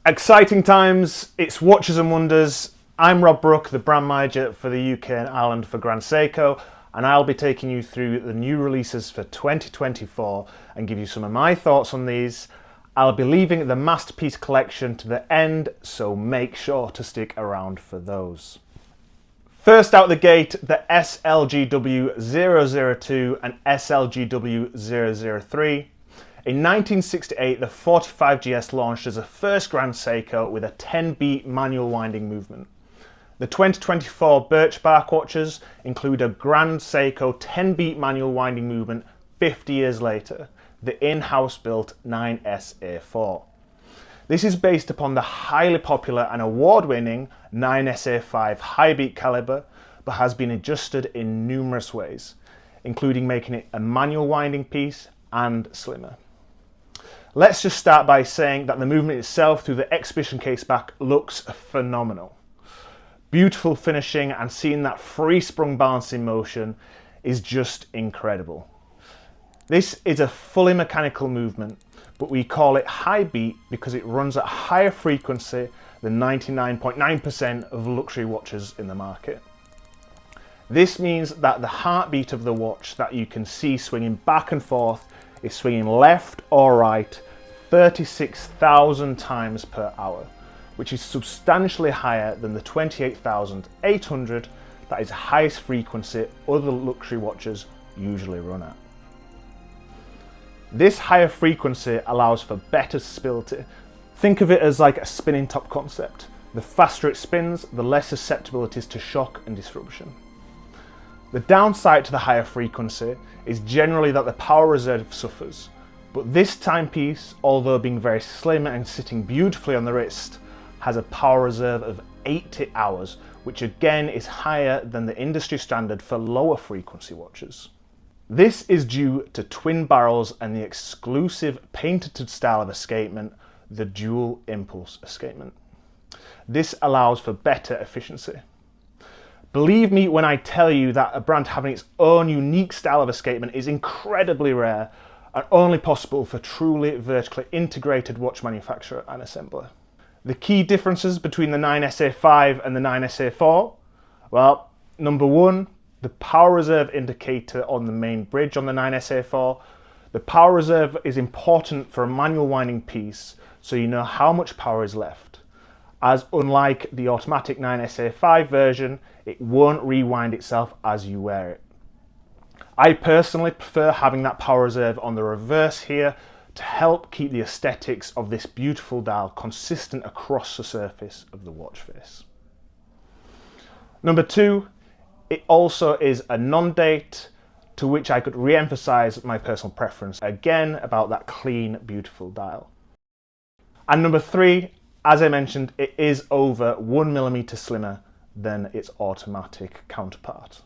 Exciting times, it's Watches and Wonders. I'm Rob Brook, the brand manager for the UK and Ireland for Grand Seiko, and I'll be taking you through the new releases for 2024 and give you some of my thoughts on these. I'll be leaving the Masterpiece collection to the end, so make sure to stick around for those. First out the gate, the SLGW002 and SLGW003. In 1968, the 45GS launched as a first Grand Seiko with a 10-beat manual winding movement. The 2024 Birch Bark watches include a Grand Seiko 10-beat manual winding movement 50 years later, the in-house built 9SA4. This is based upon the highly popular and award-winning 9SA5 high beat caliber, but has been adjusted in numerous ways, including making it a manual winding piece and slimmer. Let's just start by saying that the movement itself through the exhibition case back looks phenomenal. Beautiful finishing, and seeing that free sprung balancing motion is just incredible. This is a fully mechanical movement, but we call it high beat because it runs at a higher frequency than 99.9% of luxury watches in the market. This means that the heartbeat of the watch that you can see swinging back and forth is swinging left or right 36,000 times per hour, which is substantially higher than the 28,800 that is the highest frequency other luxury watches usually run at. This higher frequency allows for better stability. Think of it as like a spinning top concept. The faster it spins, the less susceptible it is to shock and disruption. The downside to the higher frequency is generally that the power reserve suffers, but this timepiece, although being very slim and sitting beautifully on the wrist, has a power reserve of 80 hours, which again is higher than the industry standard for lower frequency watches. This is due to twin barrels and the exclusive patented style of escapement, the dual impulse escapement. This allows for better efficiency. Believe me when I tell you that a brand having its own unique style of escapement is incredibly rare and only possible for truly vertically integrated watch manufacturer and assembler. The key differences between the 9SA5 and the 9SA4? Well, number one, the power reserve indicator on the main bridge on the 9SA4. The power reserve is important for a manual winding piece, so you know how much power is left. As unlike the automatic 9SA5 version, it won't rewind itself as you wear it. I personally prefer having that power reserve on the reverse here to help keep the aesthetics of this beautiful dial consistent across the surface of the watch face. Number two, it also is a non-date, to which I could re-emphasize my personal preference again about that clean, beautiful dial. And number three, as I mentioned, it is over 1mm slimmer than its automatic counterpart.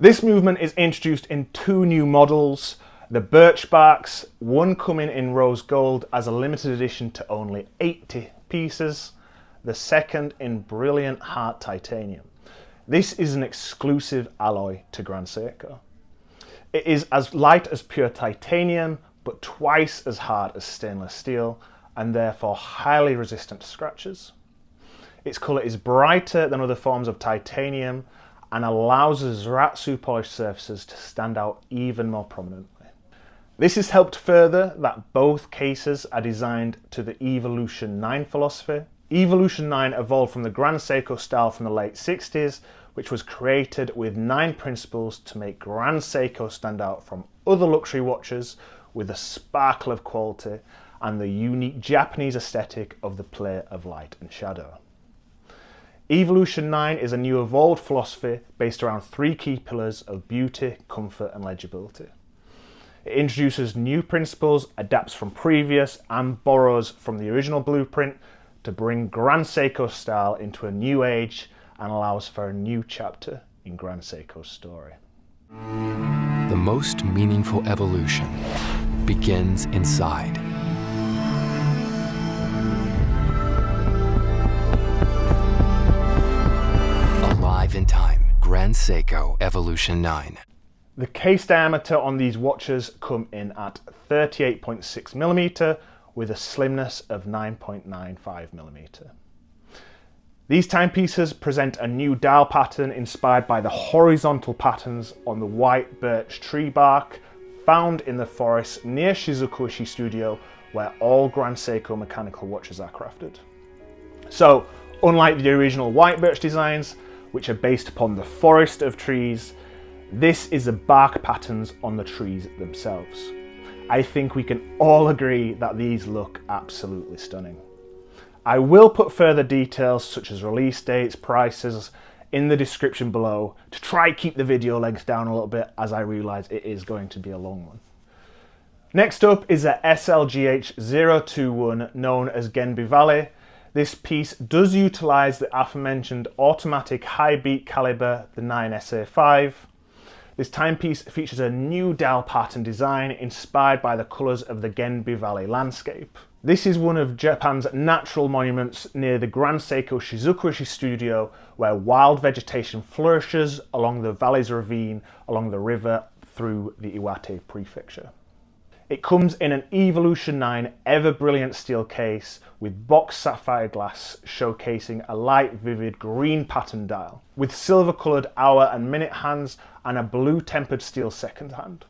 This movement is introduced in two new models, the Birch Barks, one coming in rose gold as a limited edition to only 80 pieces, the second in brilliant heart titanium. This is an exclusive alloy to Grand Seiko. It is as light as pure titanium, but twice as hard as stainless steel, and therefore highly resistant to scratches. Its colour is brighter than other forms of titanium and allows the Zaratsu polished surfaces to stand out even more prominently. This is helped further that both cases are designed to the Evolution 9 philosophy. Evolution 9 evolved from the Grand Seiko style from the late 60s, which was created with 9 principles to make Grand Seiko stand out from other luxury watches with the sparkle of quality and the unique Japanese aesthetic of the play of light and shadow. Evolution 9 is a new evolved philosophy based around 3 key pillars of beauty, comfort and legibility. It introduces new principles, adapts from previous and borrows from the original blueprint to bring Grand Seiko style into a new age and allows for a new chapter in Grand Seiko's story. The most meaningful evolution begins inside. Alive in time, Grand Seiko Evolution 9. The case diameter on these watches come in at 38.6mm with a slimness of 9.95mm. These timepieces present a new dial pattern inspired by the horizontal patterns on the white birch tree bark found in the forest near Shizukushi Studio, where all Grand Seiko mechanical watches are crafted. So, unlike the original white birch designs, which are based upon the forest of trees, this is the bark patterns on the trees themselves. I think we can all agree that these look absolutely stunning. I will put further details such as release dates, prices in the description below to try keep the video length down a little bit, as I realise it is going to be a long one. Next up is a SLGH021 known as Genbi Valley. This piece does utilise the aforementioned automatic high beat caliber, the 9SA5. This timepiece features a new dial pattern design inspired by the colours of the Genbi Valley landscape. This is one of Japan's natural monuments near the Grand Seiko Shizukushi Studio, where wild vegetation flourishes along the valley's ravine along the river through the Iwate prefecture. It comes in an Evolution 9 ever brilliant steel case with boxed sapphire glass showcasing a light vivid green pattern dial, with silver coloured hour and minute hands and a blue tempered steel second hand.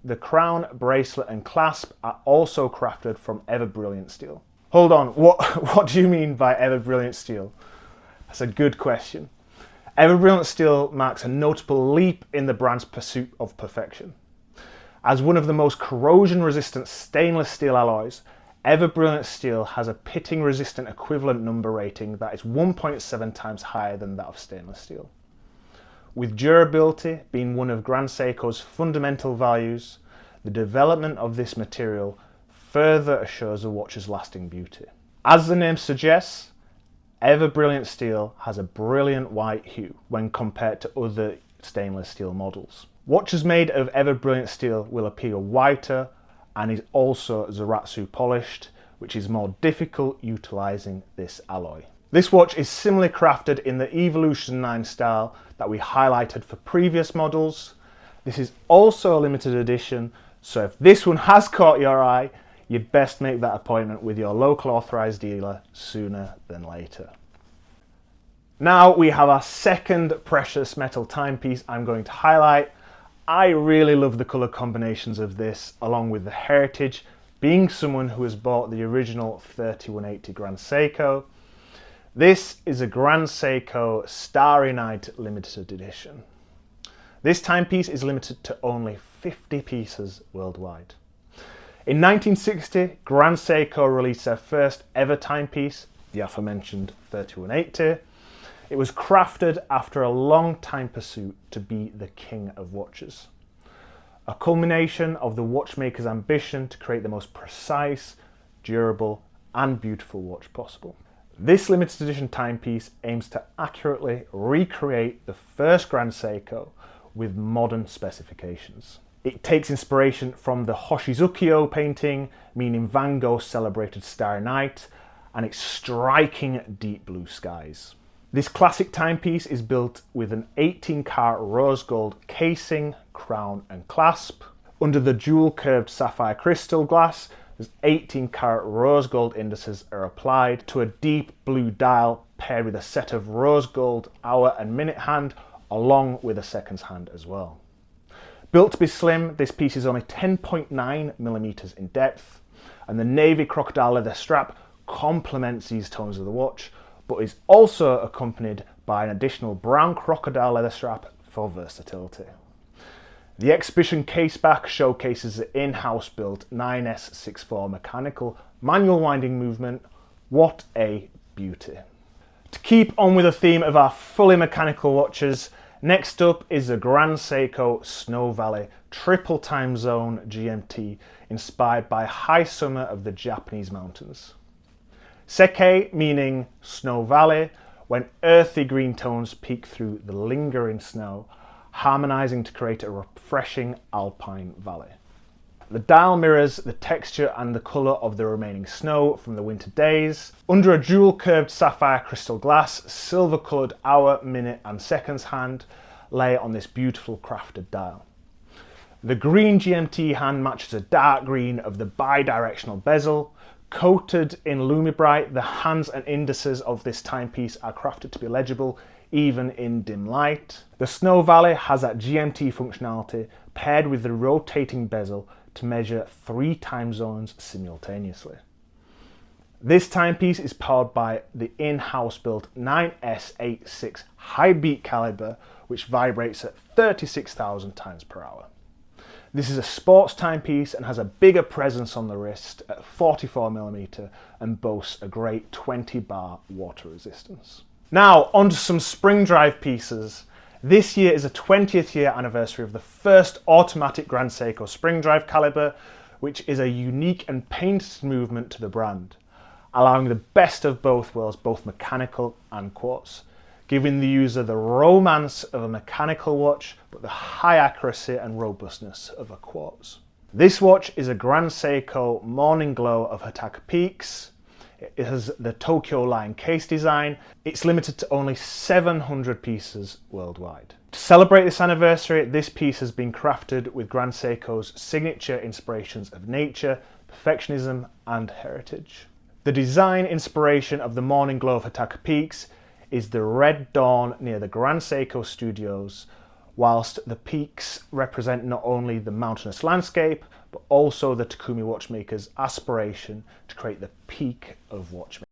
The crown, bracelet and clasp are also crafted from ever brilliant steel. Hold on, what do you mean by ever brilliant steel? That's a good question. Ever brilliant steel marks a notable leap in the brand's pursuit of perfection. As one of the most corrosion resistant stainless steel alloys, ever brilliant steel has a pitting resistant equivalent number rating that is 1.7 times higher than that of stainless steel. With durability being one of Grand Seiko's fundamental values, the development of this material further assures the watch's lasting beauty. As the name suggests, ever brilliant steel has a brilliant white hue when compared to other stainless steel models. Watches made of ever brilliant steel will appear whiter and is also Zaratsu polished, which is more difficult utilising this alloy. This watch is similarly crafted in the Evolution 9 style that we highlighted for previous models. This is also a limited edition, so if this one has caught your eye, you'd best make that appointment with your local authorised dealer sooner than later. Now we have our second precious metal timepiece I'm going to highlight. I really love the colour combinations of this, along with the heritage, being someone who has bought the original 3180 Grand Seiko. This is a Grand Seiko Starry Night limited edition. This timepiece is limited to only 50 pieces worldwide. In 1960, Grand Seiko released their first ever timepiece, the aforementioned 3180. It was crafted after a long time pursuit to be the king of watches. A culmination of the watchmaker's ambition to create the most precise, durable and beautiful watch possible. This limited edition timepiece aims to accurately recreate the first Grand Seiko with modern specifications. It takes inspiration from the Hoshizukyo painting, meaning Van Gogh's celebrated Starry Night, and its striking deep blue skies. This classic timepiece is built with an 18-karat rose gold casing, crown and clasp. Under the dual curved sapphire crystal glass, there's 18-karat rose gold indices are applied to a deep blue dial paired with a set of rose gold hour and minute hand, along with a seconds hand as well. Built to be slim, this piece is only 10.9mm in depth, and the navy crocodile leather strap complements these tones of the watch, but is also accompanied by an additional brown crocodile leather strap for versatility. The exhibition caseback showcases the in-house built 9S64 mechanical manual winding movement. What a beauty. To keep on with the theme of our fully mechanical watches, next up is the Grand Seiko Snow Valley Triple Time Zone GMT, inspired by high summer of the Japanese mountains. Seke meaning Snow Valley, when earthy green tones peek through the lingering snow, harmonising to create a refreshing alpine valley. The dial mirrors the texture and the colour of the remaining snow from the winter days. Under a dual curved sapphire crystal glass, silver coloured hour, minute and seconds hand lay on this beautiful crafted dial. The green GMT hand matches a dark green of the bi-directional bezel, Coated in Lumibrite, the hands and indices of this timepiece are crafted to be legible even in dim light. The Snow Valley has that GMT functionality paired with the rotating bezel to measure 3 time zones simultaneously. This timepiece is powered by the in-house built 9S86 high beat caliber, which vibrates at 36,000 times per hour. This is a sports timepiece and has a bigger presence on the wrist at 44mm and boasts a great 20 bar water resistance. Now onto some spring drive pieces. This year is the 20th year anniversary of the first automatic Grand Seiko spring drive caliber, which is a unique and painted movement to the brand, allowing the best of both worlds, both mechanical and quartz, giving the user the romance of a mechanical watch, but the high accuracy and robustness of a quartz. This watch is a Grand Seiko Morning Glow of Hotaka peaks. It has the Tokyo line case design. It's limited to only 700 pieces worldwide. To celebrate this anniversary, this piece has been crafted with Grand Seiko's signature inspirations of nature, perfectionism, and heritage. The design inspiration of the Morning Glow of Hotaka peaks is the red dawn near the Grand Seiko studios, whilst the peaks represent not only the mountainous landscape, but also the Takumi watchmaker's aspiration to create the peak of watchmaking.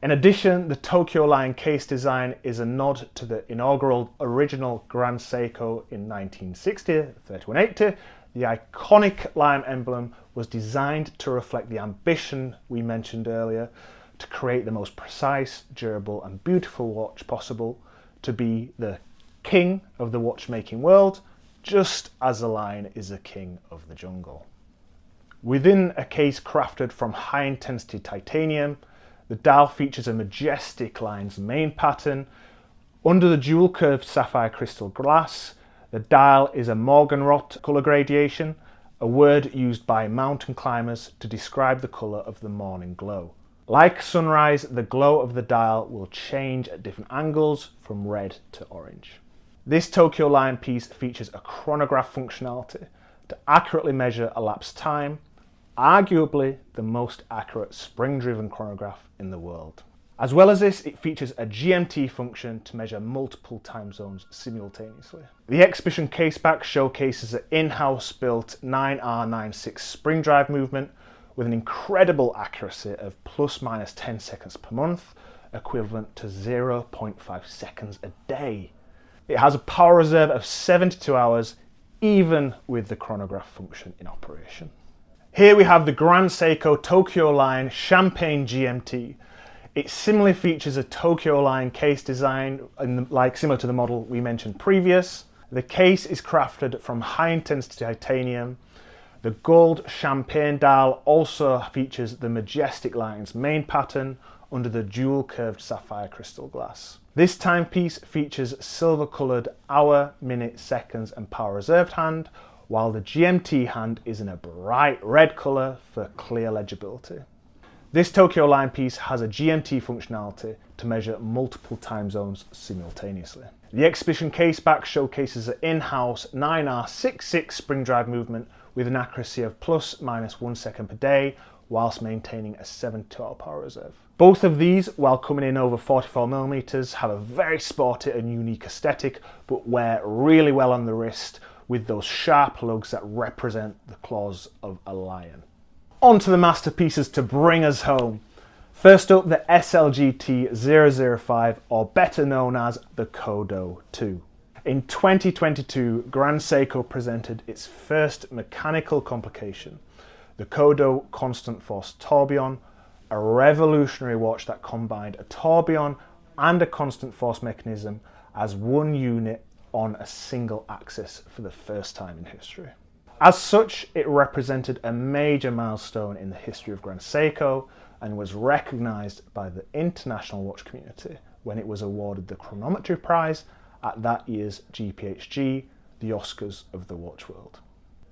In addition, the Tokyo line case design is a nod to the inaugural original Grand Seiko in 1960, 3180. The iconic lime emblem was designed to reflect the ambition we mentioned earlier to create the most precise, durable and beautiful watch possible, to be the king of the watchmaking world, just as the lion is the king of the jungle. Within a case crafted from high intensity titanium, the dial features a majestic lion's mane pattern. Under the dual curved sapphire crystal glass, the dial is a Morgenrot colour gradation, a word used by mountain climbers to describe the colour of the morning glow. Like sunrise, the glow of the dial will change at different angles from red to orange. This Tokyo line piece features a chronograph functionality to accurately measure elapsed time, arguably the most accurate spring-driven chronograph in the world. As well as this, it features a GMT function to measure multiple time zones simultaneously. The exhibition caseback showcases an in-house built 9R96 spring drive movement with an incredible accuracy of plus minus 10 seconds per month, equivalent to 0.5 seconds a day. It has a power reserve of 72 hours, even with the chronograph function in operation. Here we have the Grand Seiko Tokyo line Champagne GMT. It similarly features a Tokyo line case design, similar to the model we mentioned previous. The case is crafted from high intensity titanium. The gold champagne dial also features the majestic lion's mane pattern under the dual curved sapphire crystal glass. This timepiece features silver coloured hour, minute, seconds and power reserved hand, while the GMT hand is in a bright red colour for clear legibility. This Tokyo line piece has a GMT functionality to measure multiple time zones simultaneously. The exhibition caseback showcases an in-house 9R66 spring drive movement with an accuracy of plus minus 1 second per day, whilst maintaining a 72-hour power reserve. Both of these, while coming in over 44mm, have a very sporty and unique aesthetic, but wear really well on the wrist with those sharp lugs that represent the claws of a lion. On to the masterpieces to bring us home. First up, the SLGT 005, or better known as the Kodo II. In 2022, Grand Seiko presented its first mechanical complication, the Kodo Constant Force Tourbillon, a revolutionary watch that combined a tourbillon and a constant force mechanism as one unit on a single axis for the first time in history. As such, it represented a major milestone in the history of Grand Seiko and was recognised by the international watch community when it was awarded the Chronometry Prize at that year's GPHG, the Oscars of the watch world.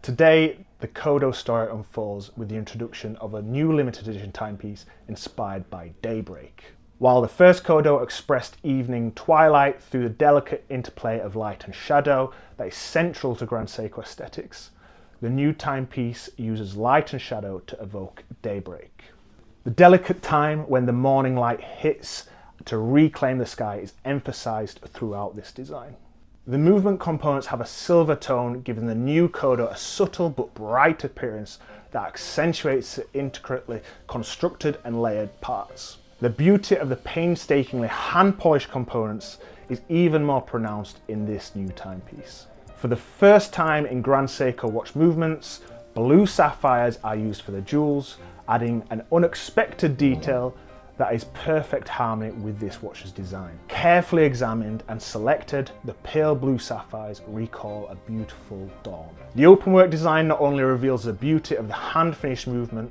Today, the Kodo story unfolds with the introduction of a new limited edition timepiece inspired by daybreak. While the first Kodo expressed evening twilight through the delicate interplay of light and shadow that is central to Grand Seiko aesthetics, the new timepiece uses light and shadow to evoke daybreak. The delicate time when the morning light hits to reclaim the sky is emphasized throughout this design. The movement components have a silver tone, giving the new Kodo a subtle but bright appearance that accentuates the intricately constructed and layered parts. The beauty of the painstakingly hand-polished components is even more pronounced in this new timepiece. For the first time in Grand Seiko watch movements, blue sapphires are used for the jewels, adding an unexpected detail that is perfect harmony with this watch's design. Carefully examined and selected, the pale blue sapphires recall a beautiful dawn. The openwork design not only reveals the beauty of the hand-finished movement,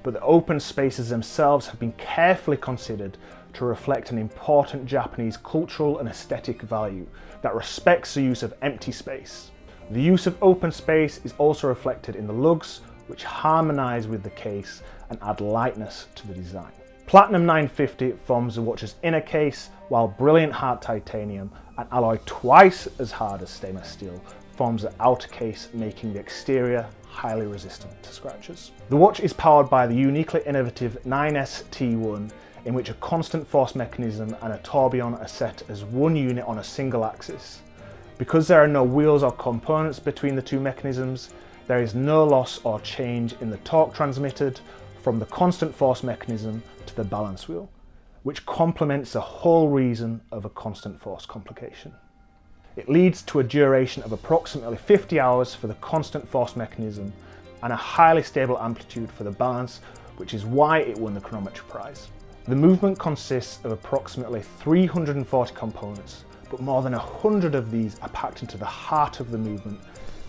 but the open spaces themselves have been carefully considered to reflect an important Japanese cultural and aesthetic value that respects the use of empty space. The use of open space is also reflected in the lugs, which harmonise with the case and add lightness to the design. Platinum 950 forms the watch's inner case, while brilliant hard titanium, an alloy twice as hard as stainless steel, forms the outer case, making the exterior highly resistant to scratches. The watch is powered by the uniquely innovative 9ST1, in which a constant force mechanism and a tourbillon are set as one unit on a single axis. Because there are no wheels or components between the two mechanisms, there is no loss or change in the torque transmitted from the constant force mechanism to the balance wheel, which complements the whole reason of a constant force complication. It leads to a duration of approximately 50 hours for the constant force mechanism and a highly stable amplitude for the balance, which is why it won the chronometry prize. The movement consists of approximately 340 components, but more than 100 of these are packed into the heart of the movement,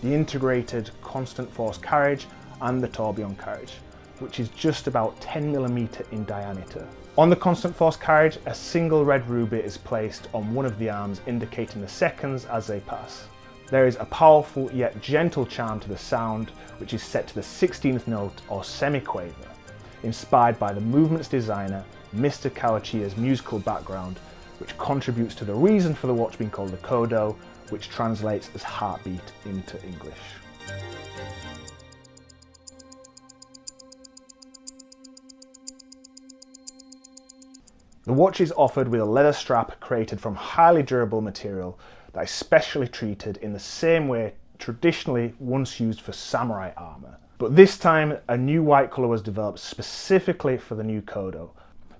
the integrated constant force carriage and the tourbillon carriage, which is just about 10mm in diameter. On the constant force carriage, a single red ruby is placed on one of the arms, indicating the seconds as they pass. There is a powerful yet gentle charm to the sound, which is set to the 16th note or semi-quaver, inspired by the movement's designer, Mr. Kawachiya's musical background, which contributes to the reason for the watch being called the Kodo, which translates as heartbeat into English. The watch is offered with a leather strap created from highly durable material that is specially treated in the same way traditionally once used for samurai armour. But this time a new white colour was developed specifically for the new Kodo.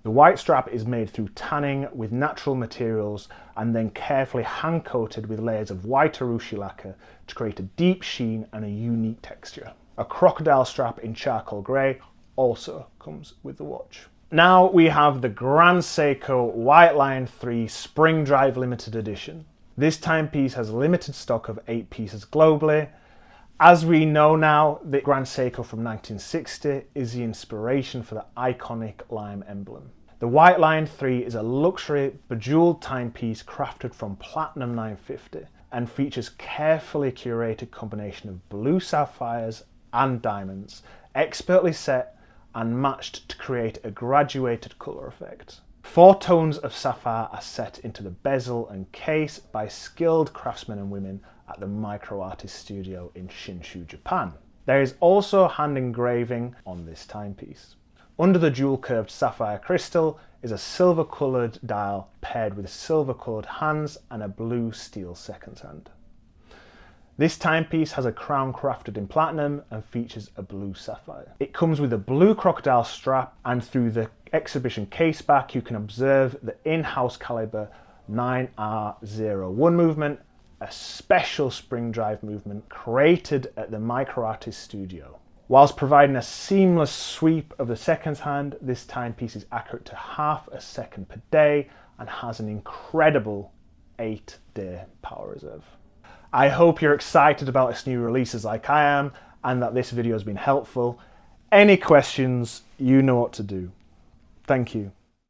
The white strap is made through tanning with natural materials and then carefully hand coated with layers of white urushi lacquer to create a deep sheen and a unique texture. A crocodile strap in charcoal grey also comes with the watch. Now we have the Grand Seiko White Line 3 Spring Drive Limited Edition. This timepiece has limited stock of 8 pieces globally. As we know now, the Grand Seiko from 1960 is the inspiration for the iconic lime emblem. The White Line 3 is a luxury bejeweled timepiece crafted from Platinum 950 and features carefully curated combination of blue sapphires and diamonds, expertly set and matched to create a graduated colour effect. 4 tones of sapphire are set into the bezel and case by skilled craftsmen and women at the Micro Artist Studio in Shinshu, Japan. There is also hand engraving on this timepiece. Under the dual curved sapphire crystal is a silver coloured dial paired with silver coloured hands and a blue steel seconds hand. This timepiece has a crown crafted in platinum and features a blue sapphire. It comes with a blue crocodile strap, and through the exhibition case back you can observe the in-house caliber 9R01 movement, a special spring drive movement created at the Micro Artist Studio. Whilst providing a seamless sweep of the seconds hand, this timepiece is accurate to half a second per day and has an incredible 8-day power reserve. I hope you're excited about its new releases like I am, and that this video has been helpful. Any questions, you know what to do. Thank you.